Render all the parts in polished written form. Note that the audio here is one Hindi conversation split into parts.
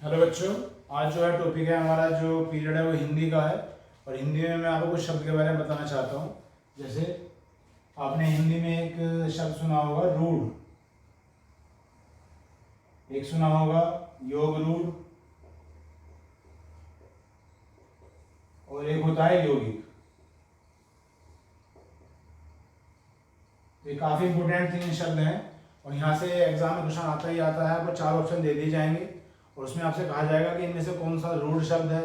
हेलो बच्चों, आज जो है टॉपिक है हमारा जो पीरियड है वो हिंदी का है। और हिंदी में मैं आपको कुछ शब्द के बारे में बताना चाहता हूँ। जैसे आपने हिंदी में एक शब्द सुना होगा रूढ़, एक सुना होगा योग रूढ़, और एक होता है यौगिक। ये काफ़ी इंपोर्टेंट 3 शब्द हैं और यहाँ से एग्जाम में क्वेश्चन आता ही आता है। आपको 4 ऑप्शन दे दिए जाएंगे और उसमें आपसे कहा जाएगा कि इनमें से कौन सा रूढ़ शब्द है,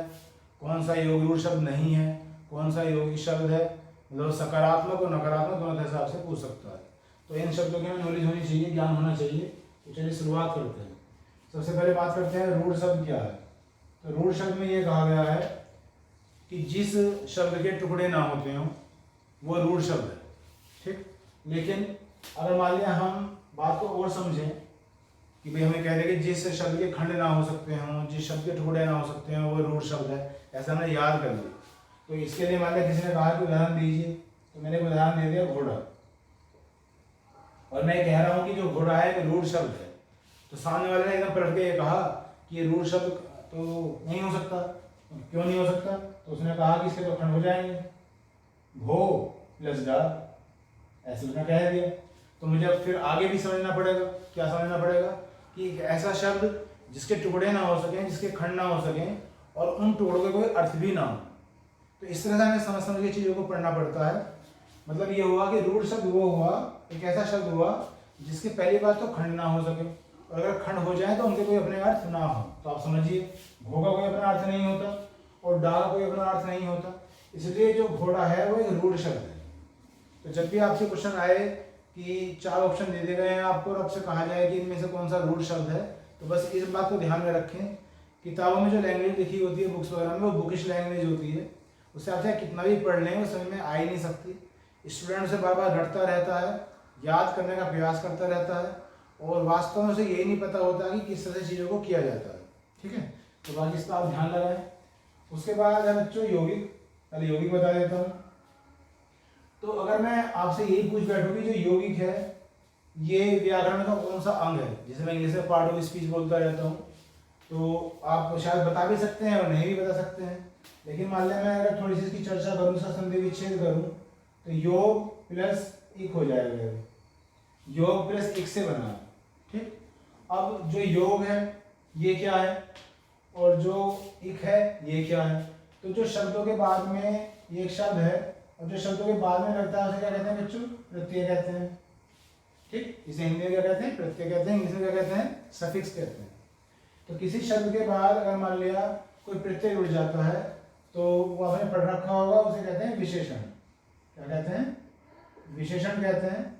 कौन सा योग रूढ़ शब्द नहीं है, कौन सा यौगिक शब्द है। मतलब सकारात्मक और नकारात्मक दोनों तरह से आपसे पूछ सकता है। तो इन शब्दों की हमें नॉलेज होनी चाहिए, ज्ञान होना चाहिए। तो चलिए शुरुआत करते हैं। सबसे पहले बात करते हैं रूढ़ शब्द क्या है। तो रूढ़ शब्द में ये कहा गया है कि जिस शब्द के टुकड़े ना होते हों वो रूढ़ शब्द है। ठीक, लेकिन अगर मान लिया हम बात को और समझें कि भाई हमें कह दें कि जिस शब्द के खंड ना हो सकते हों, जिस शब्द के टुकड़े ना हो सकते हों वो रूढ़ शब्द है, ऐसा हमने याद कर लिया। तो इसके लिए मान लिया किसी ने कहा कि उदाहरण दीजिए, तो मैंने उदाहरण दे दिया घोड़ा, और मैं कह रहा हूँ कि जो घोड़ा है एक रूढ़ शब्द है। तो सामने वाले ने एकदम पलट के ये कहा कि ये रूढ़ शब्द तो नहीं हो सकता। क्यों नहीं हो सकता? तो उसने कहा कि इसके तो खंड हो जाएंगे, घो प्लस डा, ऐसे उसने कह दिया। तो मुझे फिर आगे भी समझना पड़ेगा। क्या समझना पड़ेगा? कि एक ऐसा शब्द जिसके टुकड़े ना हो सकें, जिसके खंड ना हो सकें और उन टुकड़ों के कोई अर्थ भी ना हो। तो इस तरह से हमें समझ समझ के चीज़ों को पढ़ना पड़ता है। मतलब ये हुआ कि रूढ़ शब्द वो हुआ, एक ऐसा शब्द हुआ जिसकी पहली बात तो खंड ना हो सके, और अगर खंड हो जाए तो उनके कोई अपने अर्थ ना हो। तो आप समझिए, घो का कोई अपना अर्थ नहीं होता और डा का कोई अपना अर्थ नहीं होता, इसलिए जो घोड़ा है वो एक रूढ़ शब्द है। तो जब भी आपसे क्वेश्चन आए कि 4 ऑप्शन दे दिए गए हैं आपको और आपसे कहा जाए कि इनमें से कौन सा रूढ़ शब्द है, तो बस इस बात को ध्यान में रखें। किताबों में जो लैंग्वेज लिखी होती है बुक्स वगैरह में, वो बुकिश लैंग्वेज होती है, उससे आप चाहे कितना भी पढ़ लें वो समझ में आ ही नहीं सकती। स्टूडेंट से बार बार रटता रहता है, याद करने का प्रयास करता रहता है, और वास्तव में उसे यही नहीं पता होता कि किस तरह से चीज़ों को किया जाता है। ठीक है, तो बाकी इस पर आप ध्यान लगाएं। उसके बाद है बच्चों यौगिक। पहले यौगिक बता देता हूँ। तो अगर मैं आपसे यही पूछ बैठूँ कि जो यौगिक है ये व्याकरण का कौन सा अंग है, जिसे मैं इंग्लिश में पार्ट ऑफ स्पीच बोलता रहता हूँ, तो आप शायद बता भी सकते हैं और नहीं भी बता सकते हैं। लेकिन मान लिया मैं अगर थोड़ी सी इसकी चर्चा करूँ, इसका संधि विच्छेद करूँ, तो योग प्लस इक हो जाएगा। योग प्लस इक से बना। ठीक, अब जो योग है ये क्या है और जो इक है ये क्या है? तो जो शब्दों के बाद में ये एक शब्द है और जो शब्दों के बाद में लगता है उसे क्या कहते हैं बच्चों? प्रत्यय कहते हैं। ठीक, इसे हिंदी में क्या कहते हैं? प्रत्यय कहते हैं। इंग्लिश में क्या कहते हैं? सफिक्स कहते हैं। तो किसी शब्द के बाद अगर मान लिया कोई प्रत्यय जुड़ जाता है तो वो आपने पढ़ रखा होगा, उसे कहते हैं विशेषण। क्या कहते हैं? विशेषण कहते हैं।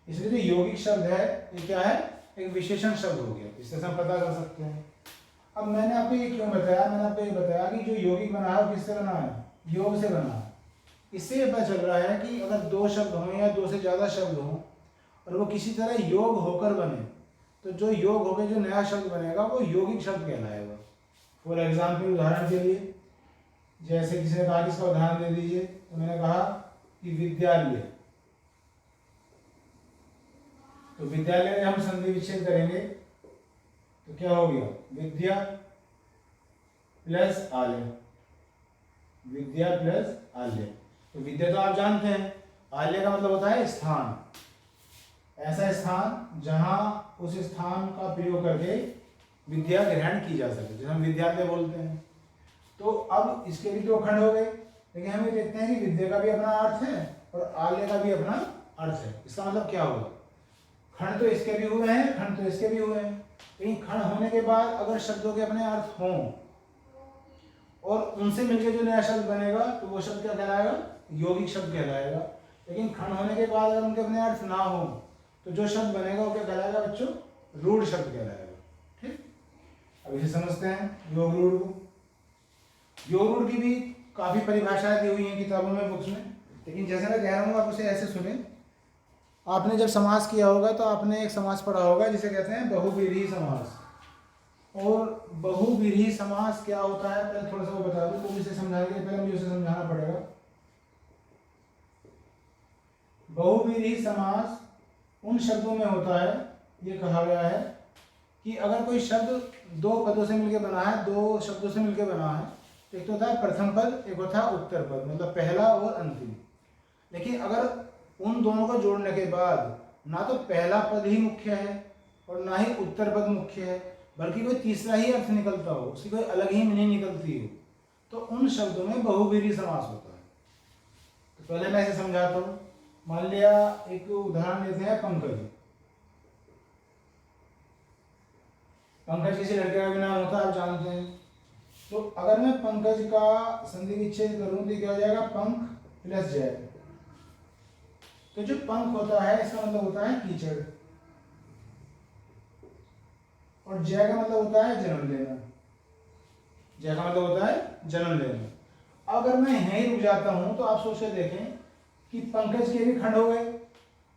इसलिए जो यौगिक शब्द है ये क्या है? एक विशेषण शब्द हो गया। इससे हम पता कर सकते हैं। अब मैंने आपको ये क्यों बताया? मैंने आपको ये बताया कि जो यौगिक बना है वो किससे बना है? योग से बना है। इससे ये पता चल रहा है कि अगर 2 शब्द हों या 2 से ज़्यादा शब्द हों और वो किसी तरह योग होकर बने, तो जो योग होकर जो नया शब्द बनेगा वो यौगिक शब्द कहलाएगा। फॉर एग्जाम्पल, उदाहरण के लिए, जैसे किसी ने कहा कि इसका उदाहरण दे दीजिए, तो मैंने कहा कि विद्यालय। तो विद्यालय में हम संधि विच्छेद करेंगे तो क्या हो गया? विद्या प्लस आलय। विद्या प्लस आलय। तो विद्या तो आप जानते हैं, आलय का मतलब होता है स्थान, ऐसा स्थान जहां उस स्थान का प्रयोग करके विद्या ग्रहण की जा सके, जिसे हम विद्यालय बोलते हैं। तो अब इसके भी 2 खंड हो गए, लेकिन हम ये देखते हैं कि विद्या का भी अपना अर्थ है और आलय का भी अपना अर्थ है। इसका मतलब क्या होगा? खंड तो इसके भी हुए हैं, खंड तो इसके भी हुए हैं, लेकिन खंड होने के बाद अगर शब्दों के अपने अर्थ हों और उनसे मिलकर जो नया शब्द बनेगा तो वो शब्द क्या कहलाएगा? यौगिक शब्द कहलाएगा। लेकिन खंड होने के बाद अगर उनके अपने अर्थ ना हो तो जो शब्द बनेगा वो क्या कहलाएगा बच्चों? रूढ़ शब्द कहलाएगा। ठीक, अब इसे समझते हैं योग रूढ़ को। योग रूढ़ की भी काफी परिभाषाएं दी हुई हैं किताबों में, बुक्स में, लेकिन जैसे मैं कह रहा हूँ आप उसे ऐसे सुने। आपने जब समास किया होगा तो आपने एक समास पढ़ा होगा जिसे कहते हैं बहुव्रीहि समास। और बहुव्रीहि समास क्या होता है पहले थोड़ा सा वो बता दूं, तो इसे समझाने के पहले मुझे उसे समझाना पड़ेगा। बहुव्रीहि समास उन शब्दों में होता है, ये कहा गया है कि अगर कोई शब्द दो पदों से मिलकर बना है, दो शब्दों से मिलकर बना है, तो एक तो होता है प्रथम पद, एक होता है उत्तर पद, मतलब पहला और अंतिम। लेकिन अगर उन दोनों को जोड़ने के बाद ना तो पहला पद ही मुख्य है और ना ही उत्तर पद मुख्य है, बल्कि कोई तीसरा ही अर्थ निकलता हो, उसकी कोई अलग ही मीनिंग निकलती हो, तो उन शब्दों में बहुव्रीहि समास होता है। तो पहले मैं इसे समझाता हूँ। मान लिया एक उदाहरण लेते हैं, पंकज। पंकज किसी लड़के का भी नाम होता है, आप जानते हैं। तो अगर मैं पंकज का संधि विच्छेद करूं तो क्या हो जाएगा, पंख प्लस जय। तो जो पंख होता है इसका मतलब होता है कीचड़, और जय का मतलब होता है जन्म लेना। जय का मतलब होता है जन्म लेना। अगर मैं यहीं रुक जाता हूं तो आप सोच के देखें कि पंकज के भी खंड हो गए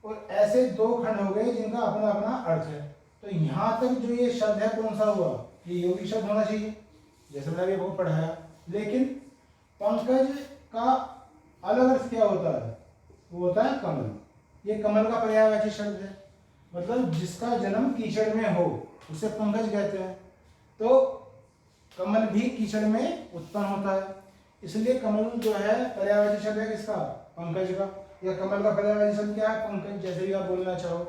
और ऐसे दो खंड हो गए जिनका अपना अपना अर्थ है। तो यहां तक जो ये शब्द है कौन सा हुआ, ये यौगिक शब्द होना चाहिए, जैसे मैंने अभी बहुत पढ़ाया। लेकिन पंकज का अलग अर्थ क्या होता है, वो होता है कमल। ये कमल का पर्यायवाची शब्द है, मतलब जिसका जन्म कीचड़ में हो उसे पंकज कहते हैं। तो कमल भी कीचड़ में उत्पन्न होता है, इसलिए कमल जो है पर्यायवाची शब्द है किसका, पंकज का। या कमल का पर्यायवाची शब्द क्या है, पंकज, जैसे भी आप बोलना चाहो।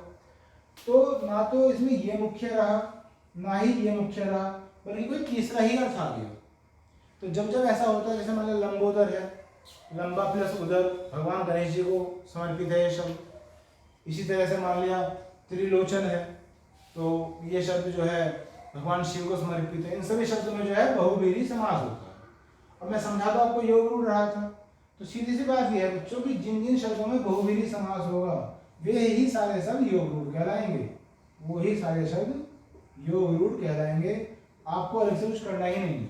तो ना तो इसमें ये मुख्य रहा ना ही ये मुख्य रहा, बल्कि कोई तीसरा ही अर्थ आ गया। तो जब जब ऐसा होता है, जैसे मान लो लंबोदर है, लंबा प्लस उदर, भगवान गणेश जी को समर्पित है ये शब्द। इसी तरह से मान लिया त्रिलोचन है, तो ये शब्द जो है भगवान शिव को समर्पित है। इन सभी शब्दों में जो है बहुव्रीहि समास होता है। और मैं समझाता आपको योग रूढ़ रहा था, तो सीधी सी बात यह है बच्चों की जिन जिन शब्दों में बहुव्रीहि समास होगा वे ही सारे शब्द योग रूढ़ कहलाएंगे, वो ही सारे शब्द योग रूढ़ कहलाएंगे। आपको अलग से कुछ करना ही नहीं।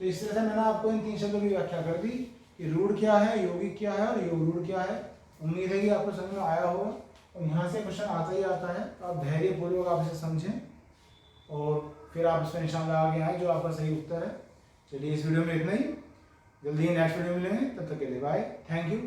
तो इस तरह से मैंने आपको इन तीन शब्दों की व्याख्या कर दी कि रूढ़ क्या है, यौगिक क्या है और योग रूढ़ क्या है। उम्मीद है कि आपको समझ में आया होगा। और यहाँ से क्वेश्चन आता ही आता है, तो आप धैर्यपूर्वक आप इसे समझें और फिर आप इसमें निशान लगा के आए जो आपका सही उत्तर है। चलिए इस वीडियो में इतना ही, जल्दी ही नेक्स्ट वीडियो में मिलेंगे, तब तक के लिए बाय। Thank you.